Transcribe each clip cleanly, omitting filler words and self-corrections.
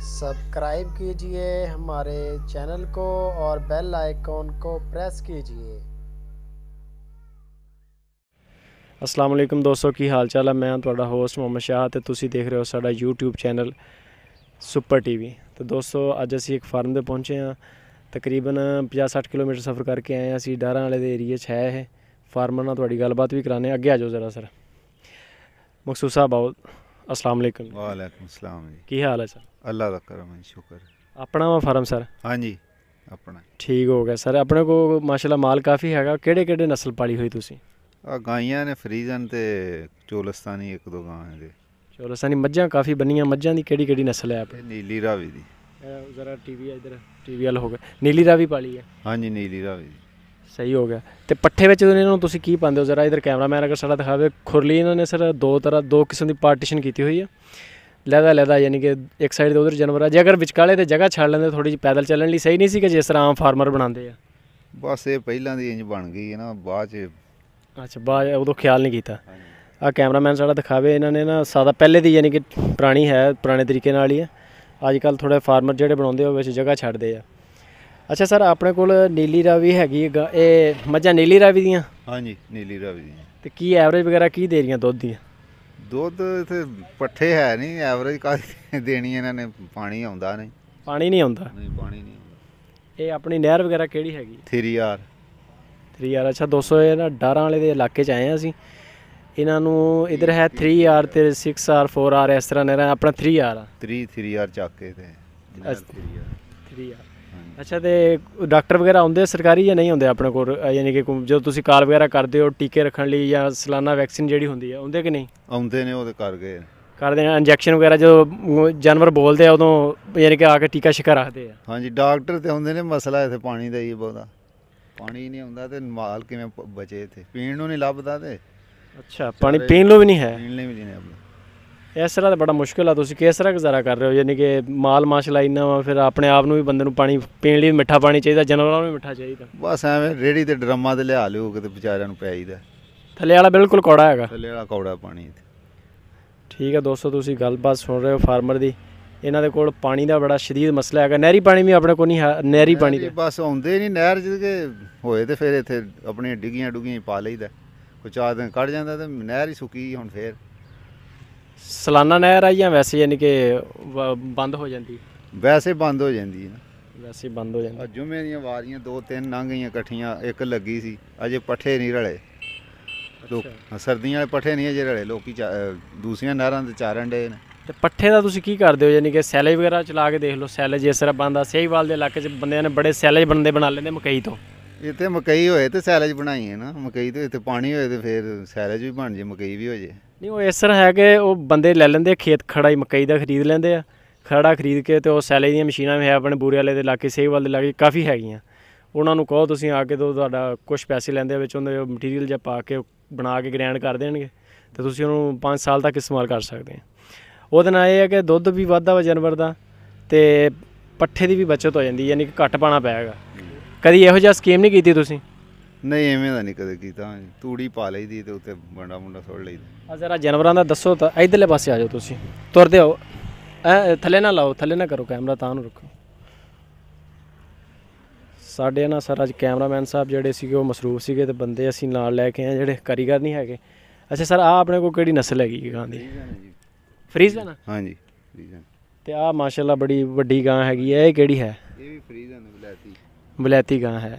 Subscribe कीजिए हमारे channel को और बेल आइकॉन को प्रेस कीजिए। अस्सलाम वालेकुम दोस्तों, की हाल चाल है। मैं ਤੁਹਾਡਾ ਹੋਸਟ ਮੁਹੰਮਦ ਸ਼ਾਹ ਤੇ ਤੁਸੀਂ ਦੇਖ ਰਹੇ ਹੋ ਸਾਡਾ YouTube ਚੈਨਲ ਸੁਪਰ ਟੀਵੀ। तो दोस्तों ਅੱਜ ਅਸੀਂ ਇੱਕ ਫਾਰਮ ਤੇ ਪਹੁੰਚੇ ਹਾਂ। ਤਕਰੀਬਨ 50-60 ਕਿਲੋਮੀਟਰ ਸਫ਼ਰ ਕਰਕੇ ਆਏ ਹਾਂ ਅਸੀਂ। ਡਾਰਾਂ ਵਾਲੇ ਦੇ ਏਰੀਏ 'ਚ ਹੈ ਇਹ ਫਾਰਮਰ ਨਾਲ ਤੁਹਾਡੀ ਗੱਲਬਾਤ ਵੀ ਕਰਾਉਂਦੇ ਹਾਂ। ਅੱਗੇ ਆ ਜਾਓ ਜ਼ਰਾ ਸਰ। ਮਕਸੂਦ ਸਾਹਿਬ ਆਓ। अस्सलाम वालेकुम। वालेकुम सलाम जी। की हाल है सर? अल्लाह का करम है, शुक्र। अपना वा फार्म सर? हाँ जी अपना। ठीक हो गया सर। अपने को माशाल्लाह माल काफ़ी हैगा। केड़े नस्ल पाली हुई तुसी? गाइयां ने फ्रीजन ते चोलस्तानी एक दो गां है। चोलस्तानी मज्जां काफ़ी बनियां। मज्जां दी केड़ी नस्ल है आप? नीली रावी दी। ज़रा टीवी इधर टीवी वाला हो गया। नीली रावी पाली है? हाँ जी नीली रावी दी। सही हो गया। तो पट्ठे में इन्होंने तुसी की पाते हो? जरा इधर कैमरामैन अगर सारा दिखावे। खुरली इन्होंने सर दो किस्म की पार्टीशन की हुई है। लैदा यानी कि एक साइड उधर जानवर है। जे अगर विचकाले तो जगह छड़ लेंदे थोड़ी जी पैदल चलने लिए सही नहीं सी कि जिस तरह आम फार्मर बनाते हैं? बस ये पहला दी इंज बन गई है ना बाद। अच्छा बाद उदों ख्याल नहीं किया। आ कैमरामैन सारा दिखावे। इन्होंने ना सादा पहले दी यानी कि पुरानी है, पुराने तरीके नाल ही है। अजकल थोड़े फार्मर जोड़े बनाते हो जगह छड्डदे आ। अच्छा सर अपने को नीली रावी हैगी ये मझां नीली रावी दियां? हाँ जी नीली रावी दी। तो की एवरेज वगैरह की दे रही दुध दी? दुध इत्थे पट्ठे है नहीं, एवरेज का देनी इन्होंने। पानी आउंदा नहीं। पानी नहीं आउंदा? नहीं पानी नहीं आउंदा। ये अपनी नहर वगैरह केड़ी हैगी? 3R। अच्छा दोस्तों ये ना डारा वाले दे इलाके च आए हैं असीं। इन्हां नूं इधर है 3R ते 6R 4R इस तरह नहर। अपना 3R आ। 3R चाके थे। 3R। अच्छा तो डॉक्टर वगैरह आउंदे सरकारी या नहीं आउंदे अपने को? यानी कि जो तुसीं कॉल वगैरह करदे हो टीके रखने लिए या सालाना वैक्सीन जिहड़ी हुंदी है आउंदे कि नहीं? आउंदे ने ओहदे कर गए। करदे हैं इंजैक्शन वगैरह जो जानवर बोलते हैं उदों यानी कि आके टीका शिका रखते हैं? हाँ जी डॉक्टर तो आउंदे ने। मसला इत्थे पानी दा ही बहुता। पानी नहीं आउंदा ते माल किवें बचे इत्थे? पीण नूं नहीं लभदा ते। अच्छा पानी पीण लूं भी नहीं है? पीण भी नहीं लभदा। इस तरह तो बड़ा मुश्किल है। तुसीं किस तरह गुजारा कर रहे हो? यानी कि माल माशाल्लाह इन्ना वा फिर अपने आप नूं भी बंदे नूं पानी पीण लई मिठा पानी चाहिए, जानवरां नूं भी मिठा चाहिए। बस एवें रेड़ी ते ड्रमां ते लिया लिओ के बेचारिਆਂ ਨੂੰ ਪਿਆਈਦਾ। थल्ले वाला बिल्कुल कौड़ा हैगा? थल्ले वाला कौड़ा पानी। ठीक है दोस्तों तुसीं गलबात सुन रहे हो फार्मर दी। इन्हां दे कोल पानी दा बड़ा शदीद मसला हैगा। नहरी पानी भी अपने को नहीं है? नहरी पानी दे बस आउंदे नहीं नहर च के होए ते फिर इत्थे अपनी डिग्गियां पा लईदा। कोई 4 दिन कढ़ ਜਾਂਦਾ ਤੇ ਨਹਿਰ ਹੀ ਸੁੱਕੀ ਹੁਣ फिर। सालाना नहर आई या वैसे यानी कि बंद हो जाती? वैसे बंद हो जाती है ना। वैसे बंद हो जाती। जुमे दी वारियां 2-3 लंघ गईयां इकट्ठियां। एक लगी सी अजे पट्ठे नहीं रले। लोग सर्दियां वाले पट्ठे नहीं अजे रले। लोग दूसरियां नहरां ते चारन डे ने। ते पट्ठे दा तुसीं की करदे हो? यानी कि सैलेज वगैरह चला के देख लो। सैलेज जिस तरह बनदा सहीवाल दे इलाके च बंदे ने बड़े सैलेज बना लेंदे मकई तो। इत्थे मकई होए तो सैलेज बनाई है ना। मकई तो इत्थे पानी होए तो फिर सैलेज भी बन जाए, मकई भी हो जाए। नहीं वो इस तरह है कि वो बंदे ले लेंदे खेत खड़ा ही मकई का खरीद लेंदे आ। खड़ा खरीद के तो सैलेज दी मशीनां भी है अपने बूरे वाले दे इलाके सहीवाल दे इलाके काफ़ी हैगियां। उन्हां नूं कहो तुसीं आके तो तुहाडा कुछ पैसे लैंदे विच उहदे मटीरियल जिहा पा के बना के ग्रैंड कर देणगे ते तुसीं उहनूं 5 साल तक इस्तेमाल कर सकदे आ। ਉਹਦੇ ਨਾਲ ਇਹ ਹੈ ਕਿ ਦੁੱਧ ਵੀ ਵੱਧਦਾ ਵਾ ਜਾਨਵਰ ਦਾ ਤੇ ਪੱਠੇ ਦੀ ਵੀ ਬਚਤ ਹੋ ਜਾਂਦੀ ਯਾਨੀ ਕਿ ਘੱਟ ਪਾਣਾ ਪੈਗਾ। ਕਦੀ ਇਹੋ ਜਿਹਾ ਸਕੀਮ ਨਹੀਂ ਕੀਤੀ ਤੁਸੀਂ? ਨਹੀਂ ਐਵੇਂ ਦਾ ਨਹੀਂ ਕਦੇ ਕੀਤਾ। ਤੂੜੀ ਪਾ ਲਈਦੀ ਤੇ ਉੱਤੇ ਬੰਡਾ ਮੁੰਡਾ ਸੁੱਟ ਲਈਦਾ। ਆ ਜ਼ਰਾ ਜਾਨਵਰਾਂ ਦਾ ਦੱਸੋ ਤਾਂ। ਇਧਰਲੇ ਪਾਸੇ ਆ ਜਾਓ ਤੁਸੀਂ। ਤੁਰਦੇ ਹੋ ਥੱਲੇ ਨਾ ਲਾਓ, ਥੱਲੇ ਨਾ ਕਰੋ ਕੈਮਰਾ, ਤਾਂ ਨੂੰ ਰੱਖੋ। ਸਾਡੇ ਨਾ ਸਰ ਅੱਜ ਕੈਮਰਾਮੈਨ ਸਾਹਿਬ ਜਿਹੜੇ ਸੀਗੇ ਉਹ ਮਸਰੂਫ ਸੀਗੇ ਤੇ ਬੰਦੇ ਅਸੀਂ ਨਾਲ ਲੈ ਕੇ ਆਏ ਜਿਹੜੇ ਕਾਰੀਗਰ ਨਹੀਂ ਹੈਗੇ। ਅੱਛਾ ਸਰ ਆ ਆਪਣੇ ਕੋਲ ਕਿਹੜੀ ਨਸਲ ਹੈਗੀ ਗਾਂ ਦੀ? ਫਰੀਜ਼ਨ? हाँ जी फ्रीजन। तो आ माशाल्लाह बड़ी वड्डी गां हैगी है। ये केड़ी है? ये भी फ्रीजन वलैती। वलैती गां है।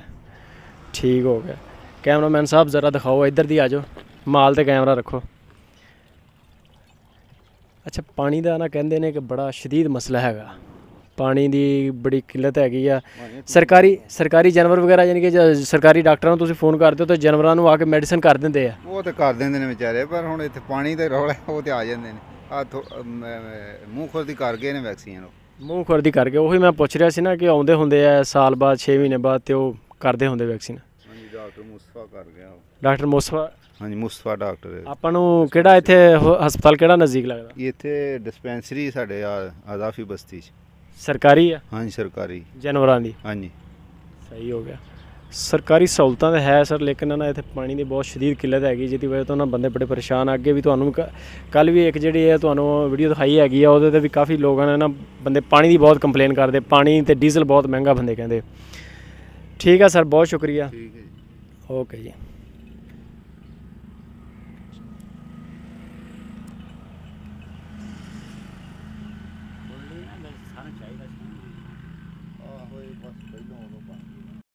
ठीक हो गया। कैमरामैन साहब ज़रा दिखाओ इधर दी आ जाओ। माल ते कैमरा रखो। अच्छा पानी दा ना कहंदे ने कि बड़ा शदीद मसला हैगा। पानी दी बड़ी किल्लत हैगी आ। सरकारी जानवर वगैरह यानी कि सरकारी डॉक्टरां नूं तुसीं फोन करदे हो तो जानवरां नूं आके मैडिसिन कर दिंदे आ? वो तो कर दिंदे ने बेचारे, पर हुण इत्थे पानी दा रौला वो ते आ जांदे ने। ਮੂੰਹ ਖੁਰਦੀ ਕਰ ਗਏ ਨੇ ਵੈਕਸੀਨ। ਮੂੰਹ ਖੁਰਦੀ ਕਰਕੇ ਉਹੀ ਮੈਂ ਪੁੱਛ ਰਿਹਾ ਸੀ ਨਾ ਕਿ ਆਉਂਦੇ ਹੁੰਦੇ ਆ ਸਾਲ ਬਾਅਦ 6 ਮਹੀਨੇ ਬਾਅਦ ਤੇ ਉਹ ਕਰਦੇ ਹੁੰਦੇ ਵੈਕਸੀਨ। ਹਾਂਜੀ ਡਾਕਟਰ ਮੁਸਤਫਾ ਕਰ ਗਿਆ। ਡਾਕਟਰ ਮੁਸਤਫਾ? ਹਾਂਜੀ ਮੁਸਤਫਾ ਡਾਕਟਰ। ਆਪਾਂ ਨੂੰ ਕਿਹੜਾ ਇੱਥੇ ਹਸਪਤਾਲ ਕਿਹੜਾ ਨਜ਼ਦੀਕ ਲੱਗਦਾ? ਇੱਥੇ ਡਿਸਪੈਂਸਰੀ ਸਾਡੇ ਆਜ਼ਾਫੀ ਬਸਤੀ 'ਚ। ਸਰਕਾਰੀ ਆ? ਹਾਂਜੀ ਸਰਕਾਰੀ। ਜਾਨਵਰਾਂ ਦੀ? ਹਾਂਜੀ। ਸਹੀ ਹੋ ਗਿਆ। ਸਰਕਾਰੀ ਸਹੂਲਤਾਂ ਤਾਂ ਹੈ ਸਰ, ਲੇਕਿਨ ਨਾ ਇੱਥੇ ਪਾਣੀ ਦੀ ਬਹੁਤ ਸ਼ਦੀਦ ਕਿੱਲਤ ਹੈਗੀ, ਜਿਹਦੀ ਵਜ੍ਹਾ ਤੋਂ ਨਾ ਬੰਦੇ ਬੜੇ ਪਰੇਸ਼ਾਨ ਆ। ਅੱਗੇ ਵੀ ਤੁਹਾਨੂੰ ਕੱਲ ਵੀ ਇੱਕ ਜਿਹੜੀ ਹੈ ਤੁਹਾਨੂੰ ਵੀਡੀਓ ਦਿਖਾਈ ਹੈਗੀ ਆ, ਉਹਦੇ 'ਤੇ ਵੀ ਕਾਫੀ ਲੋਕਾਂ ਨੇ ਨਾ ਬੰਦੇ ਪਾਣੀ ਦੀ ਬਹੁਤ ਕੰਪਲੇਨ ਕਰਦੇ, ਪਾਣੀ ਤੇ ਡੀਜ਼ਲ ਬਹੁਤ ਮਹਿੰਗਾ ਬੰਦੇ ਕਹਿੰਦੇ। ਠੀਕ ਆ ਸਰ, ਬਹੁਤ ਸ਼ੁਕਰੀਆ। ਠੀਕ ਹੈ ਜੀ। ਓਕੇ ਜੀ। ਆਹੋ ਇਹ ਬਸ ਪਹਿਲੋਂ